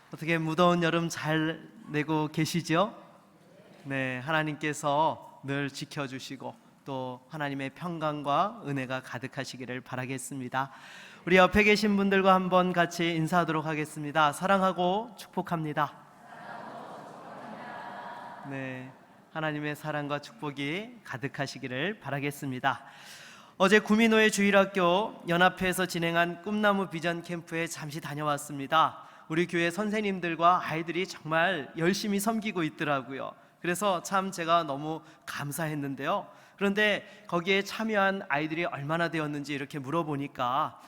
어떻게 무더운 여름 잘 내고 계시죠? 네, 하나님께서 늘 지켜주시고 또 하나님의 평강과 은혜가 가득하시기를 바라겠습니다. 우리 옆에 계신 분들과 한번 같이 인사하도록 하겠습니다. 사랑하고 축복합니다. 네, 하나님의 사랑과 축복이 가득하시기를 바라겠습니다. 어제 구미노예 주일학교 연합회에서 진행한 꿈나무 비전 캠프에 잠시 다녀왔습니다. 우리 교회 선생님들과 아이들이 정말 열심히 섬기고 있더라고요. 그래서 참 제가 너무 감사했는데요. 그런데 거기에 참여한 아이들이 얼마나 되었는지 이렇게 물어보니까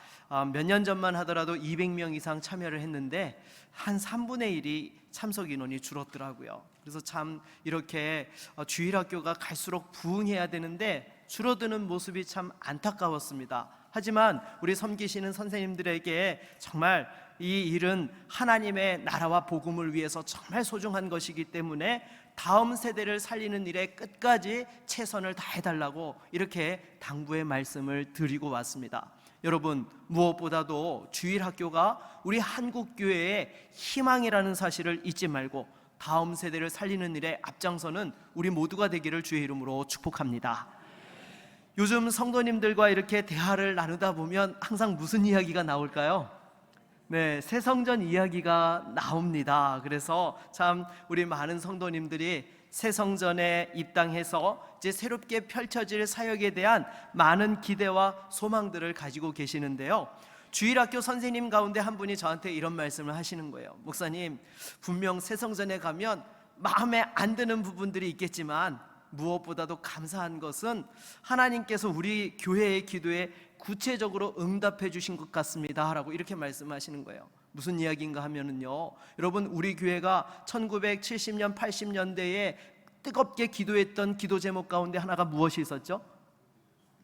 몇 년 전만 하더라도 200명 이상 참여를 했는데 한 3분의 1이 참석 인원이 줄었더라고요. 그래서 참 이렇게 주일학교가 갈수록 부흥해야 되는데 줄어드는 모습이 참 안타까웠습니다. 하지만 우리 섬기시는 선생님들에게 정말 이 일은 하나님의 나라와 복음을 위해서 정말 소중한 것이기 때문에 다음 세대를 살리는 일에 끝까지 최선을 다해달라고 이렇게 당부의 말씀을 드리고 왔습니다. 여러분, 무엇보다도 주일학교가 우리 한국교회의 희망이라는 사실을 잊지 말고 다음 세대를 살리는 일에 앞장서는 우리 모두가 되기를 주의 이름으로 축복합니다. 요즘 성도님들과 이렇게 대화를 나누다 보면 항상 무슨 이야기가 나올까요? 네, 새성전 이야기가 나옵니다. 그래서 참 우리 많은 성도님들이 새성전에 입당해서 이제 새롭게 펼쳐질 사역에 대한 많은 기대와 소망들을 가지고 계시는데요. 주일학교 선생님 가운데 한 분이 저한테 이런 말씀을 하시는 거예요. 목사님, 분명 새성전에 가면 마음에 안 드는 부분들이 있겠지만 무엇보다도 감사한 것은 하나님께서 우리 교회의 기도에 구체적으로 응답해 주신 것 같습니다 라고 이렇게 말씀하시는 거예요. 무슨 이야기인가 하면은요, 여러분, 우리 교회가 1970년 80년대에 뜨겁게 기도했던 기도 제목 가운데 하나가 무엇이 있었죠?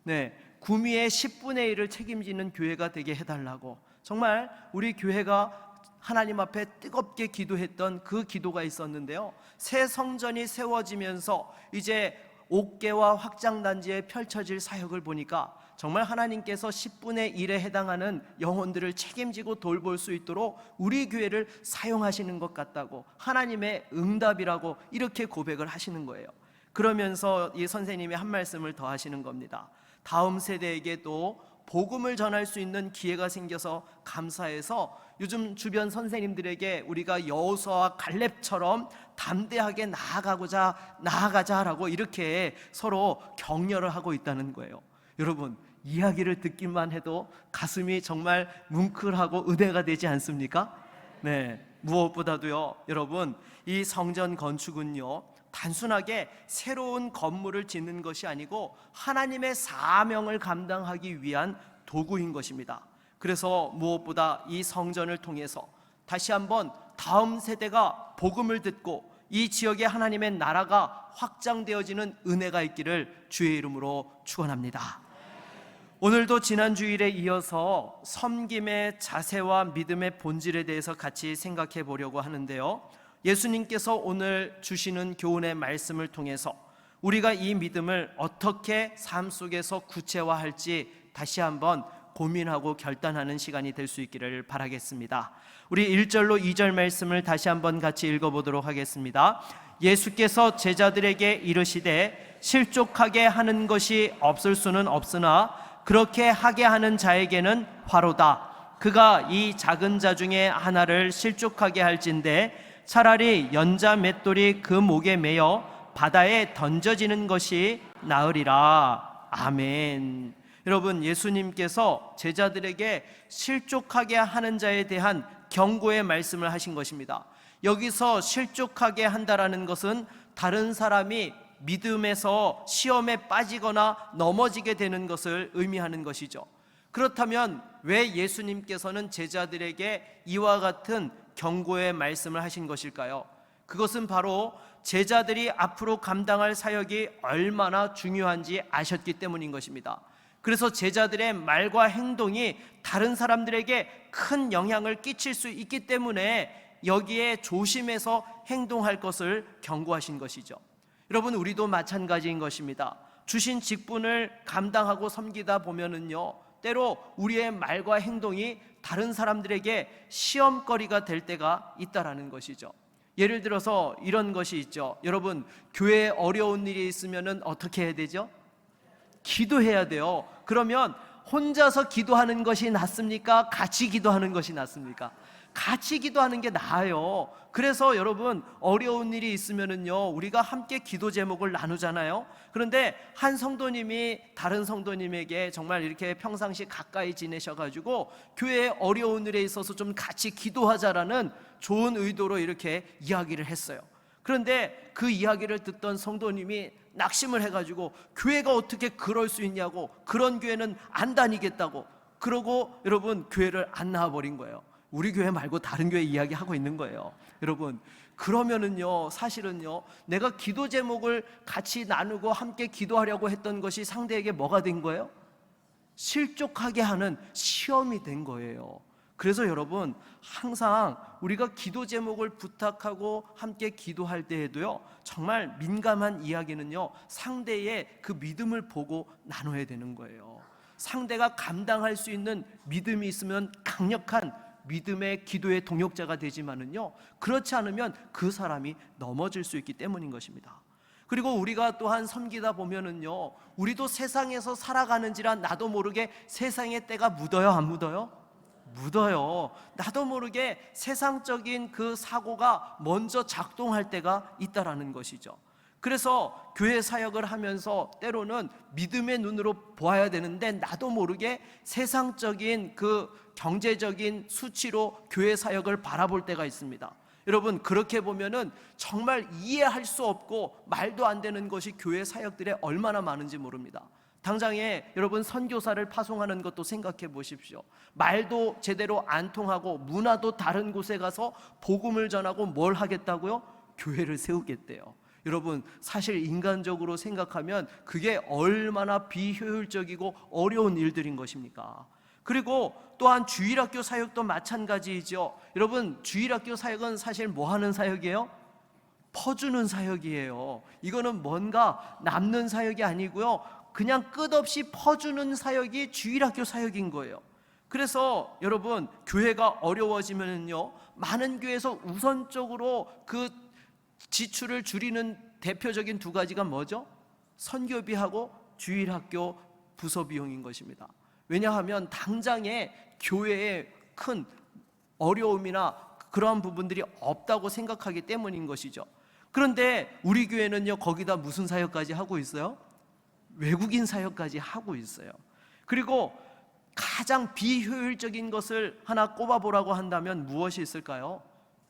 네, 구미의 10분의 1을 책임지는 교회가 되게 해달라고. 정말 우리 교회가 하나님 앞에 뜨겁게 기도했던 그 기도가 있었는데요, 새 성전이 세워지면서 이제 옥계와 확장단지에 펼쳐질 사역을 보니까 정말 하나님께서 10분의 1에 해당하는 영혼들을 책임지고 돌볼 수 있도록 우리 교회를 사용하시는 것 같다고, 하나님의 응답이라고 이렇게 고백을 하시는 거예요. 그러면서 이 선생님이 한 말씀을 더 하시는 겁니다. 다음 세대에게도 복음을 전할 수 있는 기회가 생겨서 감사해서 요즘 주변 선생님들에게 우리가 여호수아와 갈렙처럼 담대하게 나아가자라고 이렇게 서로 격려를 하고 있다는 거예요. 여러분, 이야기를 듣기만 해도 가슴이 정말 뭉클하고 은혜가 되지 않습니까? 네, 무엇보다도요, 여러분, 이 성전 건축은요, 단순하게 새로운 건물을 짓는 것이 아니고 하나님의 사명을 감당하기 위한 도구인 것입니다. 그래서 무엇보다 이 성전을 통해서 다시 한번 다음 세대가 복음을 듣고 이 지역에 하나님의 나라가 확장되어지는 은혜가 있기를 주의 이름으로 축원합니다. 오늘도 지난 주일에 이어서 섬김의 자세와 믿음의 본질에 대해서 같이 생각해 보려고 하는데요, 예수님께서 오늘 주시는 교훈의 말씀을 통해서 우리가 이 믿음을 어떻게 삶 속에서 구체화할지 다시 한번 고민하고 결단하는 시간이 될 수 있기를 바라겠습니다. 우리 1절로 2절 말씀을 다시 한번 같이 읽어보도록 하겠습니다. 예수께서 제자들에게 이르시되 실족하게 하는 것이 없을 수는 없으나 그렇게 하게 하는 자에게는 화로다. 그가 이 작은 자 중에 하나를 실족하게 할진대 차라리 연자 맷돌이 그 목에 매여 바다에 던져지는 것이 나으리라. 아멘. 여러분, 예수님께서 제자들에게 실족하게 하는 자에 대한 경고의 말씀을 하신 것입니다. 여기서 실족하게 한다라는 것은 다른 사람이 믿음에서 시험에 빠지거나 넘어지게 되는 것을 의미하는 것이죠. 그렇다면 왜 예수님께서는 제자들에게 이와 같은 경고의 말씀을 하신 것일까요? 그것은 바로 제자들이 앞으로 감당할 사역이 얼마나 중요한지 아셨기 때문인 것입니다. 그래서 제자들의 말과 행동이 다른 사람들에게 큰 영향을 끼칠 수 있기 때문에 여기에 조심해서 행동할 것을 경고하신 것이죠. 여러분, 우리도 마찬가지인 것입니다. 주신 직분을 감당하고 섬기다 보면은요, 때로 우리의 말과 행동이 다른 사람들에게 시험거리가 될 때가 있다라는 것이죠. 예를 들어서 이런 것이 있죠. 여러분, 교회에 어려운 일이 있으면 어떻게 해야 되죠? 기도해야 돼요. 그러면 혼자서 기도하는 것이 낫습니까? 같이 기도하는 것이 낫습니까? 같이 기도하는 게 나아요. 그래서 여러분, 어려운 일이 있으면은요, 우리가 함께 기도 제목을 나누잖아요. 그런데 한 성도님이 다른 성도님에게 정말 이렇게 평상시 가까이 지내셔가지고 교회에 어려운 일에 있어서 좀 같이 기도하자라는 좋은 의도로 이렇게 이야기를 했어요. 그런데 그 이야기를 듣던 성도님이 낙심을 해가지고 교회가 어떻게 그럴 수 있냐고, 그런 교회는 안 다니겠다고 그러고 여러분 교회를 안 나와버린 거예요. 우리 교회 말고 다른 교회 이야기하고 있는 거예요. 여러분, 그러면은요, 사실은요, 내가 기도 제목을 같이 나누고 함께 기도하려고 했던 것이 상대에게 뭐가 된 거예요? 실족하게 하는 시험이 된 거예요. 그래서 여러분, 항상 우리가 기도 제목을 부탁하고 함께 기도할 때에도요, 정말 민감한 이야기는요, 상대의 그 믿음을 보고 나눠야 되는 거예요. 상대가 감당할 수 있는 믿음이 있으면 강력한 믿음의 기도의 동역자가 되지만은요, 그렇지 않으면 그 사람이 넘어질 수 있기 때문인 것입니다. 그리고 우리가 또한 섬기다 보면은요, 우리도 세상에서 살아가는지라 나도 모르게 세상의 때가 묻어요, 안 묻어요? 묻어요. 나도 모르게 세상적인 그 사고가 먼저 작동할 때가 있다라는 것이죠. 그래서 교회 사역을 하면서 때로는 믿음의 눈으로 보아야 되는데 나도 모르게 세상적인 그 경제적인 수치로 교회 사역을 바라볼 때가 있습니다. 여러분, 그렇게 보면은 정말 이해할 수 없고 말도 안 되는 것이 교회 사역들에 얼마나 많은지 모릅니다. 당장에 여러분, 선교사를 파송하는 것도 생각해 보십시오. 말도 제대로 안 통하고 문화도 다른 곳에 가서 복음을 전하고 뭘 하겠다고요? 교회를 세우겠대요. 여러분, 사실 인간적으로 생각하면 그게 얼마나 비효율적이고 어려운 일들인 것입니까? 그리고 또한 주일학교 사역도 마찬가지이죠. 여러분, 주일학교 사역은 사실 뭐 하는 사역이에요? 퍼주는 사역이에요. 이거는 뭔가 남는 사역이 아니고요, 그냥 끝없이 퍼주는 사역이 주일학교 사역인 거예요. 그래서 여러분, 교회가 어려워지면요, 많은 교회에서 우선적으로 그 지출을 줄이는 대표적인 두 가지가 뭐죠? 선교비하고 주일학교 부서 비용인 것입니다. 왜냐하면 당장에 교회에 큰 어려움이나 그러한 부분들이 없다고 생각하기 때문인 것이죠. 그런데 우리 교회는요, 거기다 무슨 사역까지 하고 있어요? 외국인 사역까지 하고 있어요. 그리고 가장 비효율적인 것을 하나 꼽아보라고 한다면 무엇이 있을까요?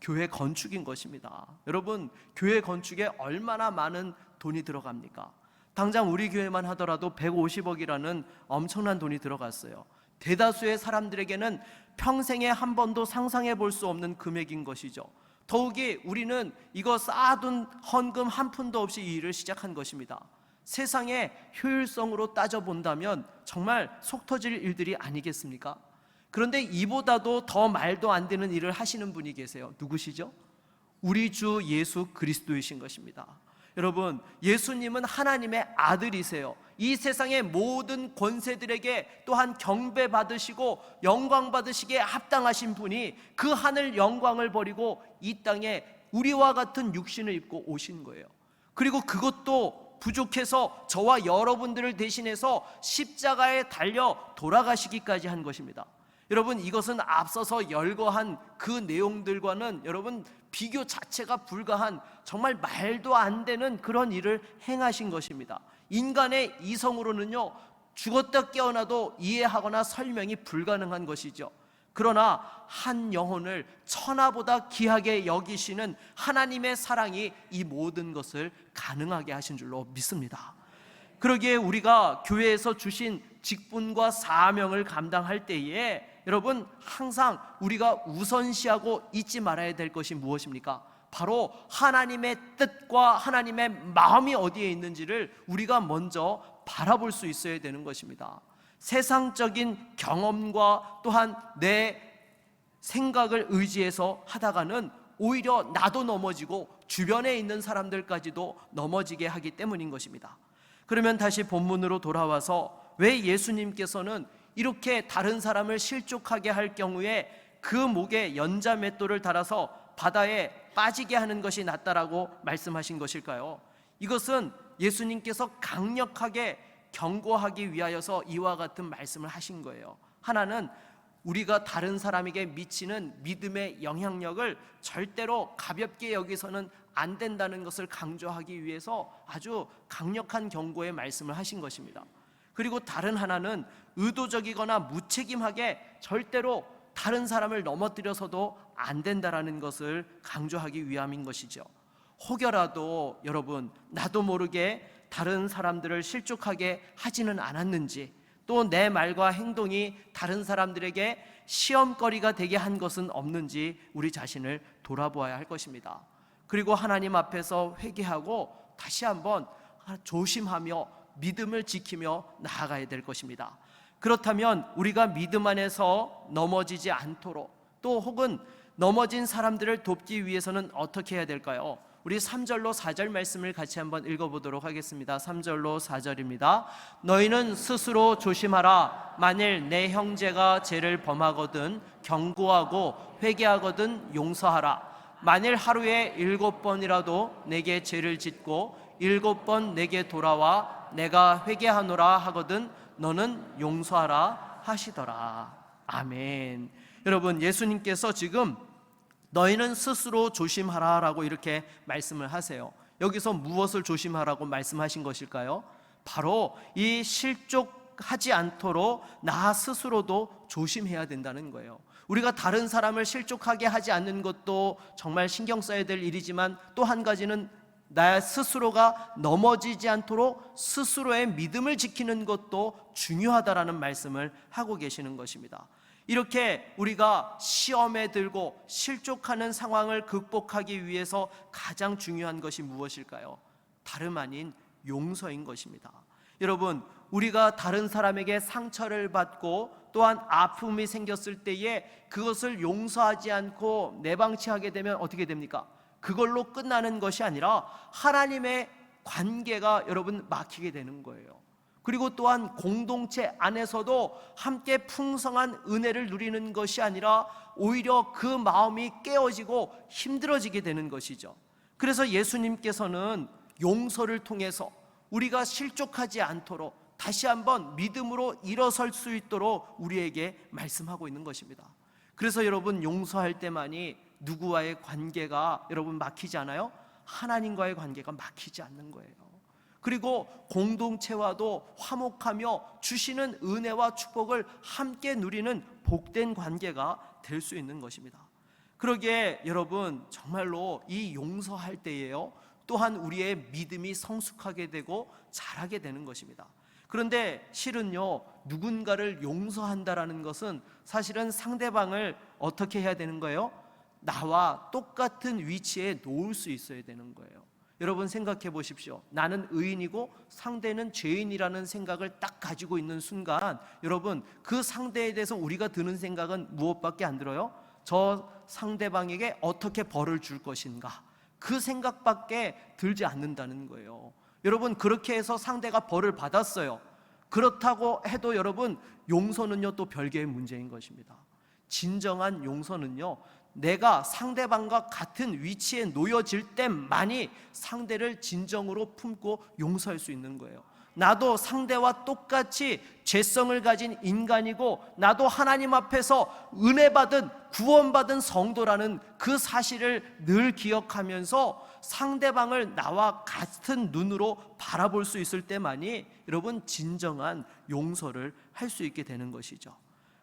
교회 건축인 것입니다. 여러분, 교회 건축에 얼마나 많은 돈이 들어갑니까? 당장 우리 교회만 하더라도 150억이라는 엄청난 돈이 들어갔어요. 대다수의 사람들에게는 평생에 한 번도 상상해 볼 수 없는 금액인 것이죠. 더욱이 우리는 이거 쌓아둔 헌금 한 푼도 없이 이 일을 시작한 것입니다. 세상의 효율성으로 따져본다면 정말 속 터질 일들이 아니겠습니까? 그런데 이보다도 더 말도 안 되는 일을 하시는 분이 계세요. 누구시죠? 우리 주 예수 그리스도이신 것입니다. 여러분, 예수님은 하나님의 아들이세요. 이 세상의 모든 권세들에게 또한 경배받으시고 영광받으시기에 합당하신 분이 그 하늘 영광을 버리고 이 땅에 우리와 같은 육신을 입고 오신 거예요. 그리고 그것도 부족해서 저와 여러분들을 대신해서 십자가에 달려 돌아가시기까지 한 것입니다. 여러분, 이것은 앞서서 열거한 그 내용들과는 여러분 비교 자체가 불가한 정말 말도 안 되는 그런 일을 행하신 것입니다. 인간의 이성으로는요, 죽었다 깨어나도 이해하거나 설명이 불가능한 것이죠. 그러나 한 영혼을 천하보다 귀하게 여기시는 하나님의 사랑이 이 모든 것을 가능하게 하신 줄로 믿습니다. 그러기에 우리가 교회에서 주신 직분과 사명을 감당할 때에 여러분, 항상 우리가 우선시하고 잊지 말아야 될 것이 무엇입니까? 바로 하나님의 뜻과 하나님의 마음이 어디에 있는지를 우리가 먼저 바라볼 수 있어야 되는 것입니다. 세상적인 경험과 또한 내 생각을 의지해서 하다가는 오히려 나도 넘어지고 주변에 있는 사람들까지도 넘어지게 하기 때문인 것입니다. 그러면 다시 본문으로 돌아와서 왜 예수님께서는 이렇게 다른 사람을 실족하게 할 경우에 그 목에 연자맷돌을 달아서 바다에 빠지게 하는 것이 낫다라고 말씀하신 것일까요? 이것은 예수님께서 강력하게 경고하기 위하여서 이와 같은 말씀을 하신 거예요. 하나는 우리가 다른 사람에게 미치는 믿음의 영향력을 절대로 가볍게 여기서는 안 된다는 것을 강조하기 위해서 아주 강력한 경고의 말씀을 하신 것입니다. 그리고 다른 하나는 의도적이거나 무책임하게 절대로 다른 사람을 넘어뜨려서도 안 된다라는 것을 강조하기 위함인 것이죠. 혹여라도 여러분 나도 모르게 다른 사람들을 실족하게 하지는 않았는지, 또 내 말과 행동이 다른 사람들에게 시험거리가 되게 한 것은 없는지 우리 자신을 돌아보아야 할 것입니다. 그리고 하나님 앞에서 회개하고 다시 한번 조심하며 믿음을 지키며 나아가야 될 것입니다. 그렇다면 우리가 믿음 안에서 넘어지지 않도록, 또 혹은 넘어진 사람들을 돕기 위해서는 어떻게 해야 될까요? 우리 3절로 4절 말씀을 같이 한번 읽어보도록 하겠습니다. 3절로 4절입니다. 너희는 스스로 조심하라. 만일 내 형제가 죄를 범하거든 경고하고 회개하거든 용서하라. 만일 하루에 7번이라도 내게 죄를 짓고 7번 내게 돌아와 내가 회개하노라 하거든 너는 용서하라 하시더라. 아멘. 여러분, 예수님께서 지금 너희는 스스로 조심하라 라고 이렇게 말씀을 하세요. 여기서 무엇을 조심하라고 말씀하신 것일까요? 바로 이 실족하지 않도록 나 스스로도 조심해야 된다는 거예요. 우리가 다른 사람을 실족하게 하지 않는 것도 정말 신경 써야 될 일이지만, 또 한 가지는 나 스스로가 넘어지지 않도록 스스로의 믿음을 지키는 것도 중요하다라는 말씀을 하고 계시는 것입니다. 이렇게 우리가 시험에 들고 실족하는 상황을 극복하기 위해서 가장 중요한 것이 무엇일까요? 다름 아닌 용서인 것입니다. 여러분, 우리가 다른 사람에게 상처를 받고 또한 아픔이 생겼을 때에 그것을 용서하지 않고 내방치하게 되면 어떻게 됩니까? 그걸로 끝나는 것이 아니라 하나님의 관계가 여러분 막히게 되는 거예요. 그리고 또한 공동체 안에서도 함께 풍성한 은혜를 누리는 것이 아니라 오히려 그 마음이 깨어지고 힘들어지게 되는 것이죠. 그래서 예수님께서는 용서를 통해서 우리가 실족하지 않도록 다시 한번 믿음으로 일어설 수 있도록 우리에게 말씀하고 있는 것입니다. 그래서 여러분, 용서할 때만이 누구와의 관계가 여러분 막히지 않아요? 하나님과의 관계가 막히지 않는 거예요. 그리고 공동체와도 화목하며 주시는 은혜와 축복을 함께 누리는 복된 관계가 될 수 있는 것입니다. 그러기에 여러분, 정말로 이 용서할 때에요, 또한 우리의 믿음이 성숙하게 되고 자라게 되는 것입니다. 그런데 실은요, 누군가를 용서한다라는 것은 사실은 상대방을 어떻게 해야 되는 거예요? 나와 똑같은 위치에 놓을 수 있어야 되는 거예요. 여러분, 생각해 보십시오. 나는 의인이고 상대는 죄인이라는 생각을 딱 가지고 있는 순간, 여러분, 그 상대에 대해서 우리가 드는 생각은 무엇밖에 안 들어요? 저 상대방에게 어떻게 벌을 줄 것인가, 그 생각밖에 들지 않는다는 거예요. 여러분, 그렇게 해서 상대가 벌을 받았어요. 그렇다고 해도 여러분, 용서는요 또 별개의 문제인 것입니다. 진정한 용서는요, 내가 상대방과 같은 위치에 놓여질 때만이 상대를 진정으로 품고 용서할 수 있는 거예요. 나도 상대와 똑같이 죄성을 가진 인간이고, 나도 하나님 앞에서 은혜받은 구원받은 성도라는 그 사실을 늘 기억하면서 상대방을 나와 같은 눈으로 바라볼 수 있을 때만이 여러분, 진정한 용서를 할 수 있게 되는 것이죠.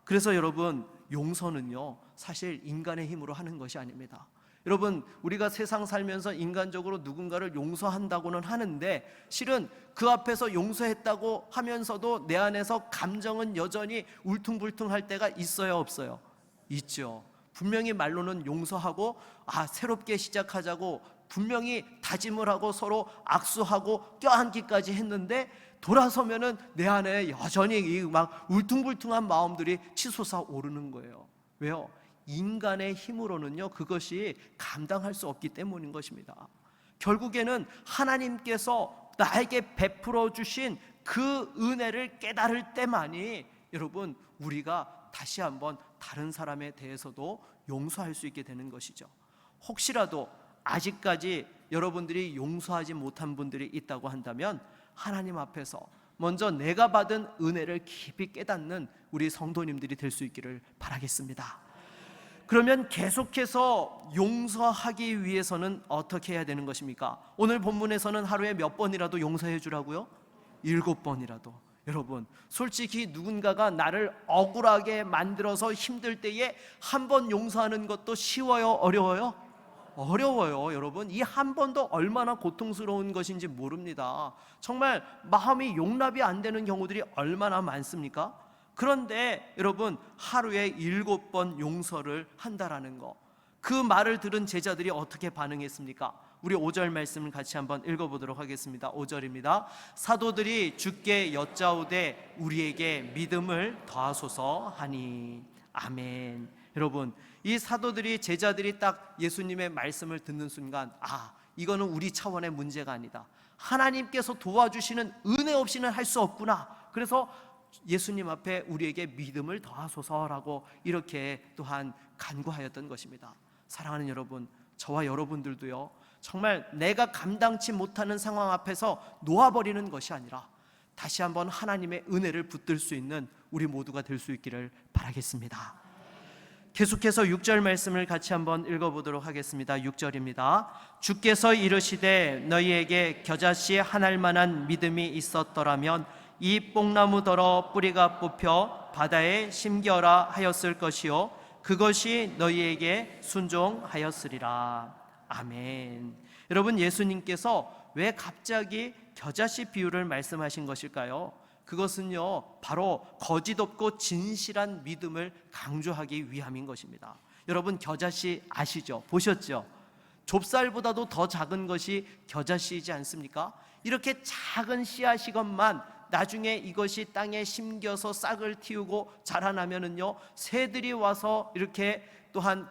그래서 여러분, 용서는요 사실 인간의 힘으로 하는 것이 아닙니다. 여러분, 우리가 세상 살면서 인간적으로 누군가를 용서한다고는 하는데, 실은 그 앞에서 용서했다고 하면서도 내 안에서 감정은 여전히 울퉁불퉁할 때가 있어요, 없어요? 있죠. 분명히 말로는 용서하고 새롭게 시작하자고 분명히 다짐을 하고 서로 악수하고 껴안기까지 했는데, 돌아서면은 내 안에 여전히 막 울퉁불퉁한 마음들이 치솟아 오르는 거예요. 왜요? 인간의 힘으로는요 그것이 감당할 수 없기 때문인 것입니다. 결국에는 하나님께서 나에게 베풀어 주신 그 은혜를 깨달을 때만이 여러분 우리가 다시 한번 다른 사람에 대해서도 용서할 수 있게 되는 것이죠. 혹시라도 아직까지 여러분들이 용서하지 못한 분들이 있다고 한다면 하나님 앞에서 먼저 내가 받은 은혜를 깊이 깨닫는 우리 성도님들이 될 수 있기를 바라겠습니다. 그러면 계속해서 용서하기 위해서는 어떻게 해야 되는 것입니까? 오늘 본문에서는 하루에 몇 번이라도 용서해 주라고요? 7번이라도. 여러분 솔직히 누군가가 나를 억울하게 만들어서 힘들 때에 한 번 용서하는 것도 쉬워요? 어려워요? 어려워요. 여러분 이 한 번도 얼마나 고통스러운 것인지 모릅니다. 정말 마음이 용납이 안 되는 경우들이 얼마나 많습니까? 그런데 여러분 하루에 7번 용서를 한다라는 거, 그 말을 들은 제자들이 어떻게 반응했습니까? 우리 5절 말씀을 같이 한번 읽어보도록 하겠습니다. 5절입니다. 사도들이 주께 여짜오되 우리에게 믿음을 더하소서 하니. 아멘. 여러분 이 사도들이, 제자들이 딱 예수님의 말씀을 듣는 순간, 이거는 우리 차원의 문제가 아니다, 하나님께서 도와주시는 은혜 없이는 할 수 없구나. 그래서 예수님 앞에 우리에게 믿음을 더하소서라고 이렇게 또한 간구하였던 것입니다. 사랑하는 여러분, 저와 여러분들도요, 정말 내가 감당치 못하는 상황 앞에서 놓아버리는 것이 아니라 다시 한번 하나님의 은혜를 붙들 수 있는 우리 모두가 될 수 있기를 바라겠습니다. 계속해서 6절 말씀을 같이 한번 읽어보도록 하겠습니다. 6절입니다. 주께서 이르시되 너희에게 겨자씨 하나일 만한 믿음이 있었더라면 이 뽕나무더러 뿌리가 뽑혀 바다에 심겨라 하였을 것이요 그것이 너희에게 순종하였으리라. 아멘. 여러분 예수님께서 왜 갑자기 겨자씨 비유를 말씀하신 것일까요? 그것은요 바로 거짓 없고 진실한 믿음을 강조하기 위함인 것입니다. 여러분 겨자씨 아시죠? 보셨죠? 좁쌀보다도 더 작은 것이 겨자씨이지 않습니까? 이렇게 작은 씨앗이건만 나중에 이것이 땅에 심겨서 싹을 틔우고 자라나면은요 새들이 와서 이렇게 또한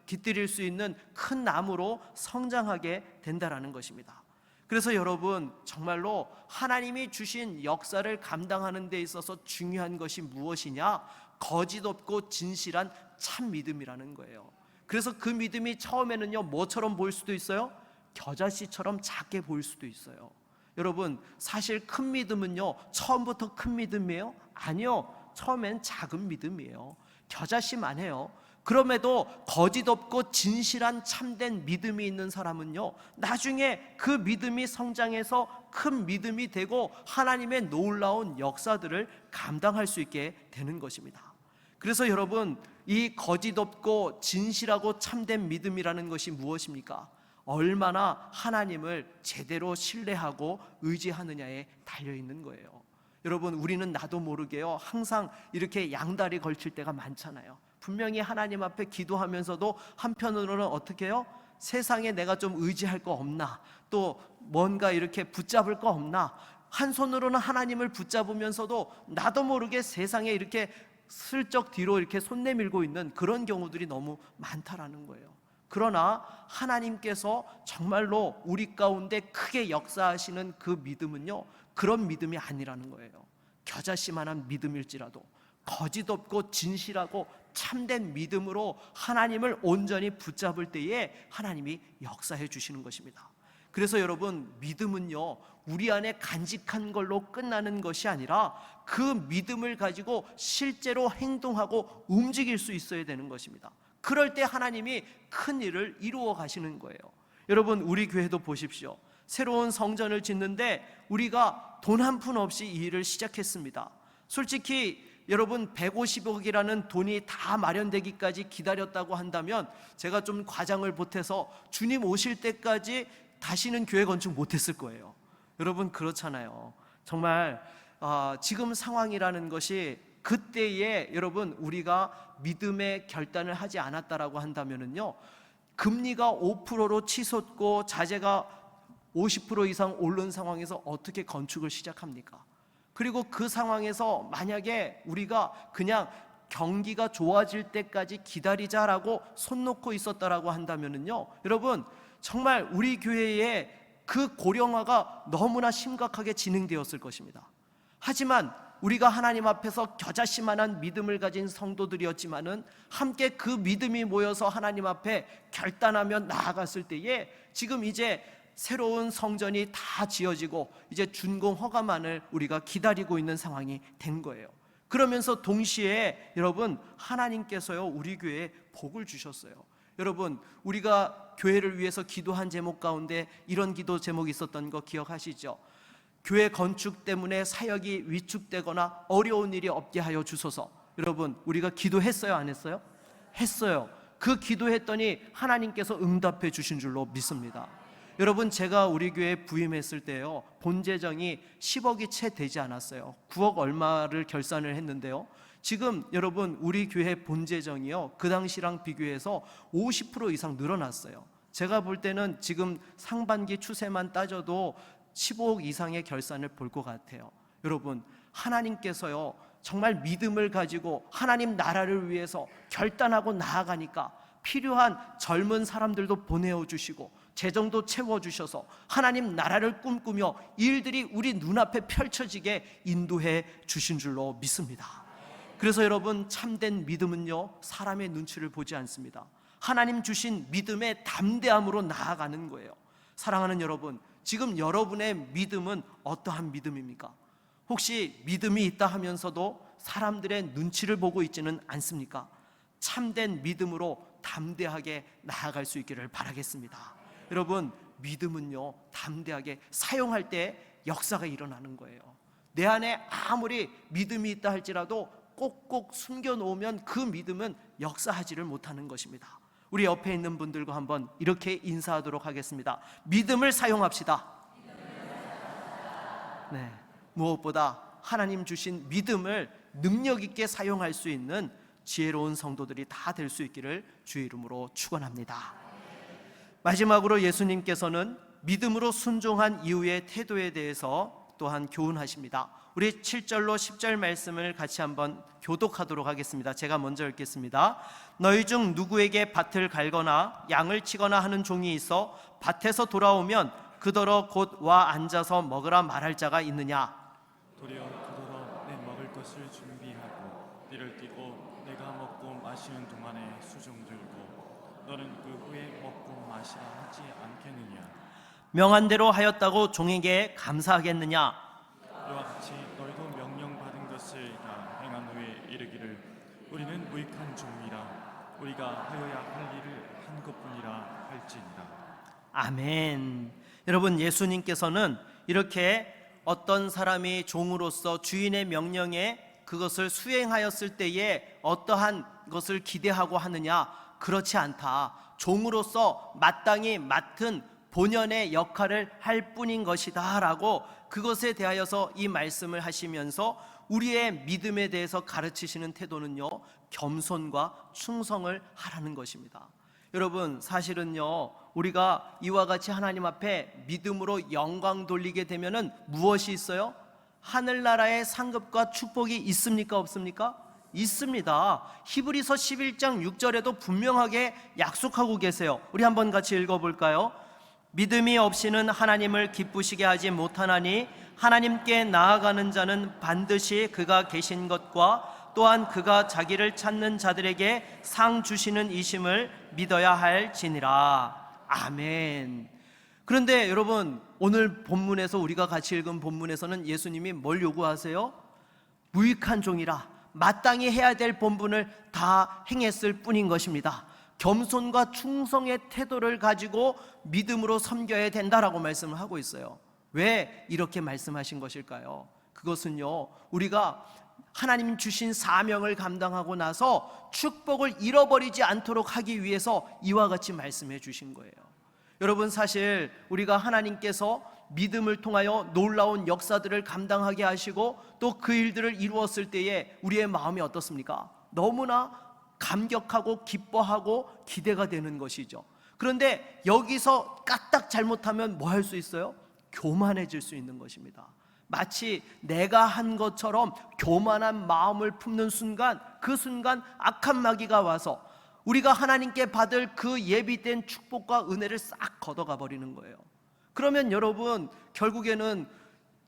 깃들일 수 있는 큰 나무로 성장하게 된다라는 것입니다. 그래서 여러분 정말로 하나님이 주신 역사를 감당하는 데 있어서 중요한 것이 무엇이냐? 거짓 없고 진실한 참 믿음이라는 거예요. 그래서 그 믿음이 처음에는요 뭐처럼 보일 수도 있어요? 겨자씨처럼 작게 보일 수도 있어요. 여러분 사실 큰 믿음은요 처음부터 큰 믿음이에요? 아니요, 처음엔 작은 믿음이에요. 겨자씨만 해요. 그럼에도 거짓 없고 진실한 참된 믿음이 있는 사람은요 나중에 그 믿음이 성장해서 큰 믿음이 되고 하나님의 놀라운 역사들을 감당할 수 있게 되는 것입니다. 그래서 여러분 이 거짓 없고 진실하고 참된 믿음이라는 것이 무엇입니까? 얼마나 하나님을 제대로 신뢰하고 의지하느냐에 달려있는 거예요. 여러분 우리는 나도 모르게요 항상 이렇게 양다리 걸칠 때가 많잖아요. 분명히 하나님 앞에 기도하면서도 한편으로는 어떻게 해요? 세상에 내가 좀 의지할 거 없나? 또 뭔가 이렇게 붙잡을 거 없나? 한 손으로는 하나님을 붙잡으면서도 나도 모르게 세상에 이렇게 슬쩍 뒤로 이렇게 손 내밀고 있는 그런 경우들이 너무 많다라는 거예요. 그러나 하나님께서 정말로 우리 가운데 크게 역사하시는 그 믿음은요 그런 믿음이 아니라는 거예요. 겨자씨만한 믿음일지라도 거짓 없고 진실하고 참된 믿음으로 하나님을 온전히 붙잡을 때에 하나님이 역사해 주시는 것입니다. 그래서 여러분 믿음은요 우리 안에 간직한 걸로 끝나는 것이 아니라 그 믿음을 가지고 실제로 행동하고 움직일 수 있어야 되는 것입니다. 그럴 때 하나님이 큰 일을 이루어 가시는 거예요. 여러분 우리 교회도 보십시오. 새로운 성전을 짓는데 우리가 돈 한 푼 없이 이 일을 시작했습니다. 솔직히 여러분 150억이라는 돈이 다 마련되기까지 기다렸다고 한다면 제가 좀 과장을 보태서 주님 오실 때까지 다시는 교회 건축 못했을 거예요. 여러분 그렇잖아요. 정말 지금 상황이라는 것이 그때에 여러분 우리가 믿음의 결단을 하지 않았다라고 한다면은요 금리가 5%로 치솟고 자재가 50% 이상 오른 상황에서 어떻게 건축을 시작합니까? 그리고 그 상황에서 만약에 우리가 그냥 경기가 좋아질 때까지 기다리자라고 손 놓고 있었다라고 한다면은요 여러분 정말 우리 교회에 그 고령화가 너무나 심각하게 진행되었을 것입니다. 하지만 우리가 하나님 앞에서 겨자씨만한 믿음을 가진 성도들이었지만은 함께 그 믿음이 모여서 하나님 앞에 결단하며 나아갔을 때에 지금 이제 새로운 성전이 다 지어지고 이제 준공 허가만을 우리가 기다리고 있는 상황이 된 거예요. 그러면서 동시에 여러분, 하나님께서요 우리 교회에 복을 주셨어요. 여러분, 우리가 교회를 위해서 기도한 제목 가운데 이런 기도 제목이 있었던 거 기억하시죠? 교회 건축 때문에 사역이 위축되거나 어려운 일이 없게 하여 주소서. 여러분, 우리가 기도했어요, 안 했어요? 했어요. 그 기도했더니 하나님께서 응답해 주신 줄로 믿습니다. 여러분, 제가 우리 교회에 부임했을 때요 본 재정이 10억이 채 되지 않았어요. 9억 얼마를 결산을 했는데요, 지금 여러분 우리 교회 본 재정이요 그 당시랑 비교해서 50% 이상 늘어났어요. 제가 볼 때는 지금 상반기 추세만 따져도 15억 이상의 결산을 볼 것 같아요. 여러분, 하나님께서요 정말 믿음을 가지고 하나님 나라를 위해서 결단하고 나아가니까 필요한 젊은 사람들도 보내어 주시고 재정도 채워주셔서 하나님 나라를 꿈꾸며 일들이 우리 눈앞에 펼쳐지게 인도해 주신 줄로 믿습니다. 그래서 여러분, 참된 믿음은요 사람의 눈치를 보지 않습니다. 하나님 주신 믿음의 담대함으로 나아가는 거예요. 사랑하는 여러분, 지금 여러분의 믿음은 어떠한 믿음입니까? 혹시 믿음이 있다 하면서도 사람들의 눈치를 보고 있지는 않습니까? 참된 믿음으로 담대하게 나아갈 수 있기를 바라겠습니다. 여러분, 믿음은요 담대하게 사용할 때 역사가 일어나는 거예요. 내 안에 아무리 믿음이 있다 할지라도 꼭꼭 숨겨놓으면 그 믿음은 역사하지를 못하는 것입니다. 우리 옆에 있는 분들과 한번 이렇게 인사하도록 하겠습니다. 믿음을 사용합시다. 네, 무엇보다 하나님 주신 믿음을 능력 있게 사용할 수 있는 지혜로운 성도들이 다 될 수 있기를 주의 이름으로 축원합니다. 마지막으로 예수님께서는 믿음으로 순종한 이후의 태도에 대해서 또한 교훈하십니다. 우리 7절로 10절 말씀을 같이 한번 교독하도록 하겠습니다. 제가 먼저 읽겠습니다. 너희 중 누구에게 밭을 갈거나 양을 치거나 하는 종이 있어 밭에서 돌아오면 그더러 곧 와 앉아서 먹으라 말할 자가 있느냐? 도리어 그더러 내 먹을 것을 준비하고 띠를 띠고 내가 먹고 마시는 동안에 수종 들고 너는 그 후에 먹고 마시라 하지 않겠느냐? 명한 대로 하였다고 종에게 감사하겠느냐? 이와 같이 너희도 명령받은 것을 다 행한 후에 이르기를 우리는 무익한 종이라 우리가 하여야 할 일을 한 것뿐이라 할지니라. 아멘. 여러분, 예수님께서는 이렇게 어떤 사람이 종으로서 주인의 명령에 그것을 수행하였을 때에 어떠한 것을 기대하고 하느냐? 그렇지 않다. 종으로서 마땅히 맡은 본연의 역할을 할 뿐인 것이다 라고 그것에 대하여서 이 말씀을 하시면서 우리의 믿음에 대해서 가르치시는 태도는요 겸손과 충성을 하라는 것입니다. 여러분, 사실은요 우리가 이와 같이 하나님 앞에 믿음으로 영광 돌리게 되면은 무엇이 있어요? 하늘나라의 상급과 축복이 있습니까? 없습니까? 있습니다. 히브리서 11장 6절에도 분명하게 약속하고 계세요. 우리 한번 같이 읽어볼까요? 믿음이 없이는 하나님을 기쁘시게 하지 못하나니 하나님께 나아가는 자는 반드시 그가 계신 것과 또한 그가 자기를 찾는 자들에게 상 주시는 이심을 믿어야 할지니라. 아멘. 그런데 여러분, 오늘 본문에서 우리가 같이 읽은 본문에서는 예수님이 뭘 요구하세요? 무익한 종이라, 마땅히 해야 될 본분을 다 행했을 뿐인 것입니다. 겸손과 충성의 태도를 가지고 믿음으로 섬겨야 된다라고 말씀을 하고 있어요. 왜 이렇게 말씀하신 것일까요? 그것은요 우리가 하나님 주신 사명을 감당하고 나서 축복을 잃어버리지 않도록 하기 위해서 이와 같이 말씀해 주신 거예요. 여러분, 사실 우리가 하나님께서 믿음을 통하여 놀라운 역사들을 감당하게 하시고 또 그 일들을 이루었을 때에 우리의 마음이 어떻습니까? 너무나 감격하고 기뻐하고 기대가 되는 것이죠. 그런데 여기서 까딱 잘못하면 뭐 할 수 있어요? 교만해질 수 있는 것입니다. 마치 내가 한 것처럼 교만한 마음을 품는 순간, 그 순간 악한 마귀가 와서 우리가 하나님께 받을 그 예비된 축복과 은혜를 싹 걷어가 버리는 거예요. 그러면 여러분, 결국에는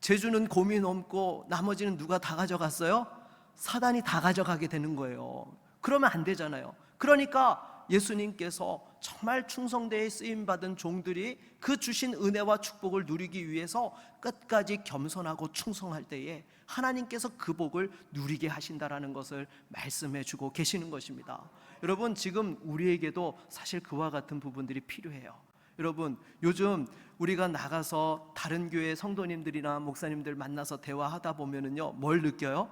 제주는 곰이 넘고 나머지는 누가 다 가져갔어요? 사단이 다 가져가게 되는 거예요. 그러면 안 되잖아요. 그러니까 예수님께서 정말 충성되에 쓰임받은 종들이 그 주신 은혜와 축복을 누리기 위해서 끝까지 겸손하고 충성할 때에 하나님께서 그 복을 누리게 하신다라는 것을 말씀해 주고 계시는 것입니다. 여러분, 지금 우리에게도 사실 그와 같은 부분들이 필요해요. 여러분, 요즘 우리가 나가서 다른 교회 성도님들이나 목사님들 만나서 대화하다 보면은요, 뭘 느껴요?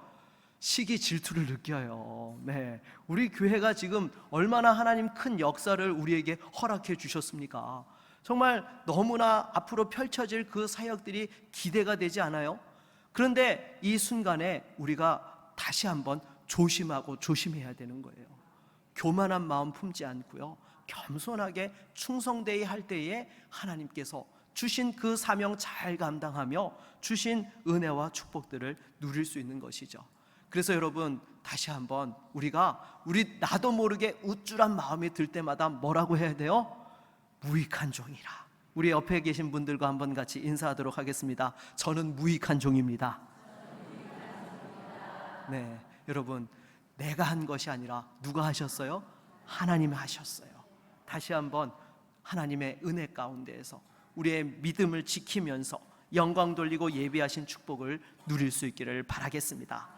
시기 질투를 느껴요. 네, 우리 교회가 지금 얼마나 하나님 큰 역사를 우리에게 허락해 주셨습니까? 정말 너무나 앞으로 펼쳐질 그 사역들이 기대가 되지 않아요? 그런데 이 순간에 우리가 다시 한번 조심하고 조심해야 되는 거예요. 교만한 마음 품지 않고요, 겸손하게 충성되이 할 때에 하나님께서 주신 그 사명 잘 감당하며 주신 은혜와 축복들을 누릴 수 있는 것이죠. 그래서 여러분, 다시 한번 나도 모르게 우쭐한 마음이 들 때마다 뭐라고 해야 돼요? 무익한 종이라. 우리 옆에 계신 분들과 한번 같이 인사하도록 하겠습니다. 저는 무익한 종입니다. 네, 여러분, 내가 한 것이 아니라 누가 하셨어요? 하나님이 하셨어요. 다시 한번 하나님의 은혜 가운데에서 우리의 믿음을 지키면서 영광 돌리고 예비하신 축복을 누릴 수 있기를 바라겠습니다.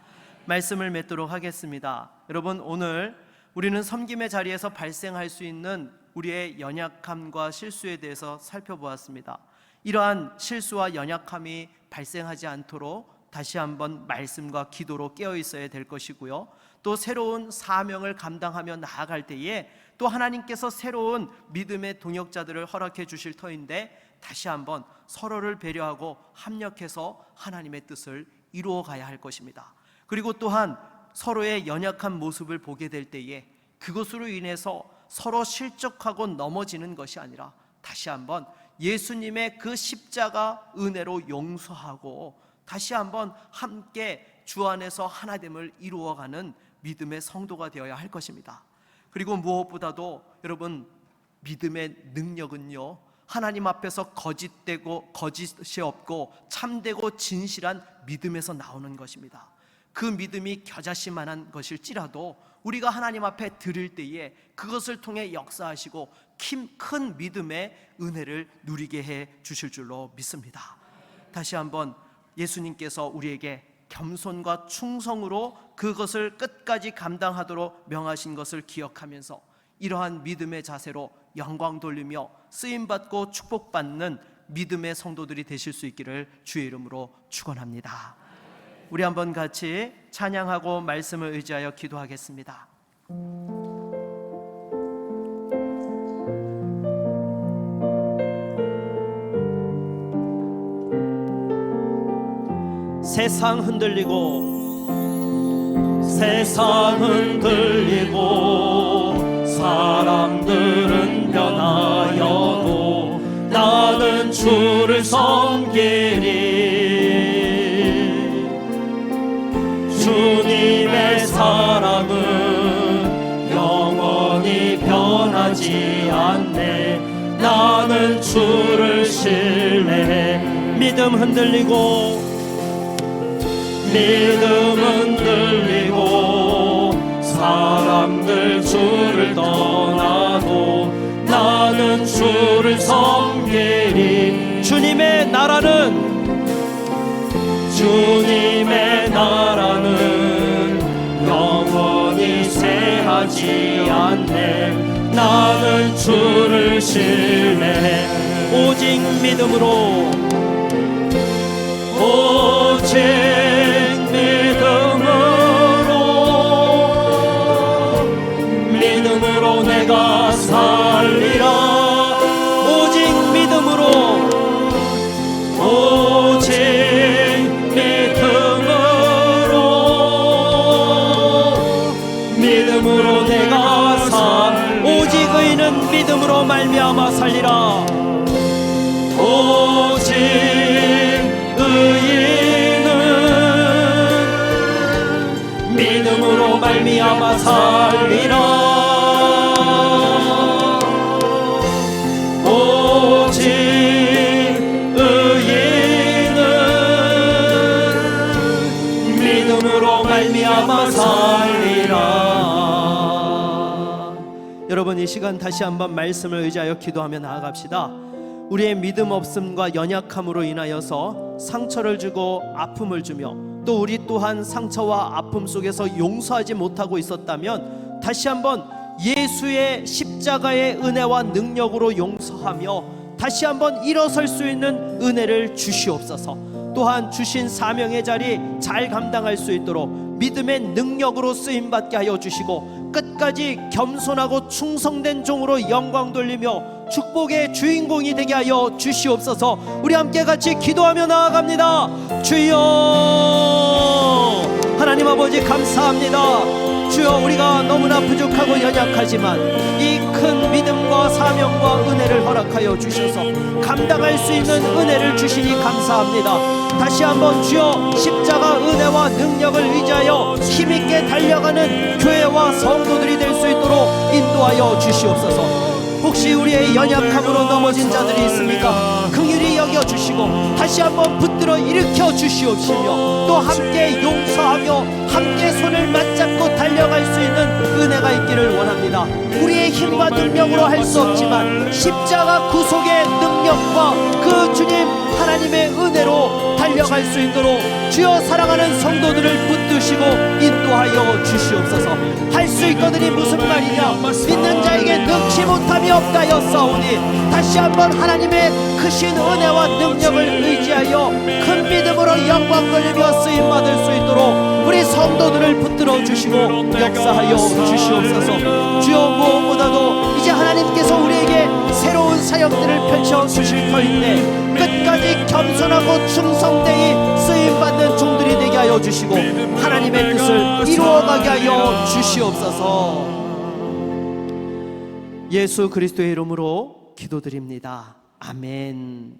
말씀을 맺도록 하겠습니다. 여러분, 오늘 우리는 섬김의 자리에서 발생할 수 있는 우리의 연약함과 실수에 대해서 살펴보았습니다. 이러한 실수와 연약함이 발생하지 않도록 다시 한번 말씀과 기도로 깨어 있어야 될 것이고요, 또 새로운 사명을 감당하며 나아갈 때에 또 하나님께서 새로운 믿음의 동역자들을 허락해 주실 터인데, 다시 한번 서로를 배려하고 합력해서 하나님의 뜻을 이루어 가야 할 것입니다. 그리고 또한 서로의 연약한 모습을 보게 될 때에 그것으로 인해서 서로 실족하고 넘어지는 것이 아니라 다시 한번 예수님의 그 십자가 은혜로 용서하고 다시 한번 함께 주 안에서 하나됨을 이루어가는 믿음의 성도가 되어야 할 것입니다. 그리고 무엇보다도 여러분, 믿음의 능력은요, 하나님 앞에서 거짓이 없고 참되고 진실한 믿음에서 나오는 것입니다. 그 믿음이 겨자씨만한 것일지라도 우리가 하나님 앞에 드릴 때에 그것을 통해 역사하시고 큰 믿음의 은혜를 누리게 해 주실 줄로 믿습니다. 다시 한번 예수님께서 우리에게 겸손과 충성으로 그것을 끝까지 감당하도록 명하신 것을 기억하면서 이러한 믿음의 자세로 영광 돌리며 쓰임받고 축복받는 믿음의 성도들이 되실 수 있기를 주의 이름으로 축원합니다. 우리 한번 같이 찬양하고 말씀을 의지하여 기도하겠습니다. 세상 흔들리고 사람들은 변하여도 나는 주를 섬기리. 주님의 사랑은 영원히 변하지 않네. 나는 주를 신뢰해. 믿음 흔들리고 사람들 주를 떠나도 나는 주를 섬기리. 주님의 나라는 영원히 쇠하지 않네. 나는 주를 신뢰해. 오직 믿음으로 내가 살리라. 오직 믿음으로 내가 오직 의인은 믿음으로 말미암아 살리라. 오직 의인은 믿음으로 말미암아 살리라. 오직 의인은 여러분, 이 시간 다시 한번 말씀을 의지하여 기도하며 나아갑시다. 우리의 믿음 없음과 연약함으로 인하여서 상처를 주고 아픔을 주며 또 우리 또한 상처와 아픔 속에서 용서하지 못하고 있었다면 다시 한번 예수의 십자가의 은혜와 능력으로 용서하며 다시 한번 일어설 수 있는 은혜를 주시옵소서. 또한 주신 사명의 자리 잘 감당할 수 있도록 믿음의 능력으로 쓰임받게 하여 주시고 끝까지 겸손하고 충성된 종으로 영광 돌리며 축복의 주인공이 되게 하여 주시옵소서. 우리 함께 같이 기도하며 나아갑니다. 주여, 하나님 아버지 감사합니다. 주여, 우리가 너무나 부족하고 연약하지만 이 큰 믿음과 사명과 은혜를 허락하여 주셔서 감당할 수 있는 은혜를 주시니 감사합니다. 다시 한번 주여, 십자가 은혜와 능력을 의지하여 힘있게 달려가는 교회와 성도들이 될 수 있도록 인도하여 주시옵소서. 혹시 우리의 연약함으로 넘어진 자들이 있습니까? 긍휼히 여겨주시고 다시 한번 붙들어 일으켜 주시옵시며 또 함께 용서하며 함께 손을 맞잡고 달려갈 수 있는 은혜가 있기를 원합니다. 우리의 힘과 능력으로 할 수 없지만 십자가 구속의 능력과 그 주님 하나님의 은혜로 달려갈 수 있도록 주여 사랑하는 성도들을 붙드시고 인도하여 주시옵소서. 할 수 있거든이 무슨 말이냐? 믿는 자에게 능치 못함이 없다였사오니 다시 한번 하나님의 크신 은혜와 능력을 의지하여 큰 믿음으로 영광 돌리며 쓰임받을 수 있도록 우리 성도들을 붙들어 주시고 역사하여 주시옵소서. 주여, 무엇보다도 이제 하나님께서 우리에게 새로운 사역들을 펼쳐 주실 터인데 끝까지 겸손하고 충성되이 쓰임받는 종들이 되게 하여 주시고 하나님의 뜻을 이루어가게 하여 주시옵소서. 예수 그리스도의 이름으로 기도드립니다. 아멘.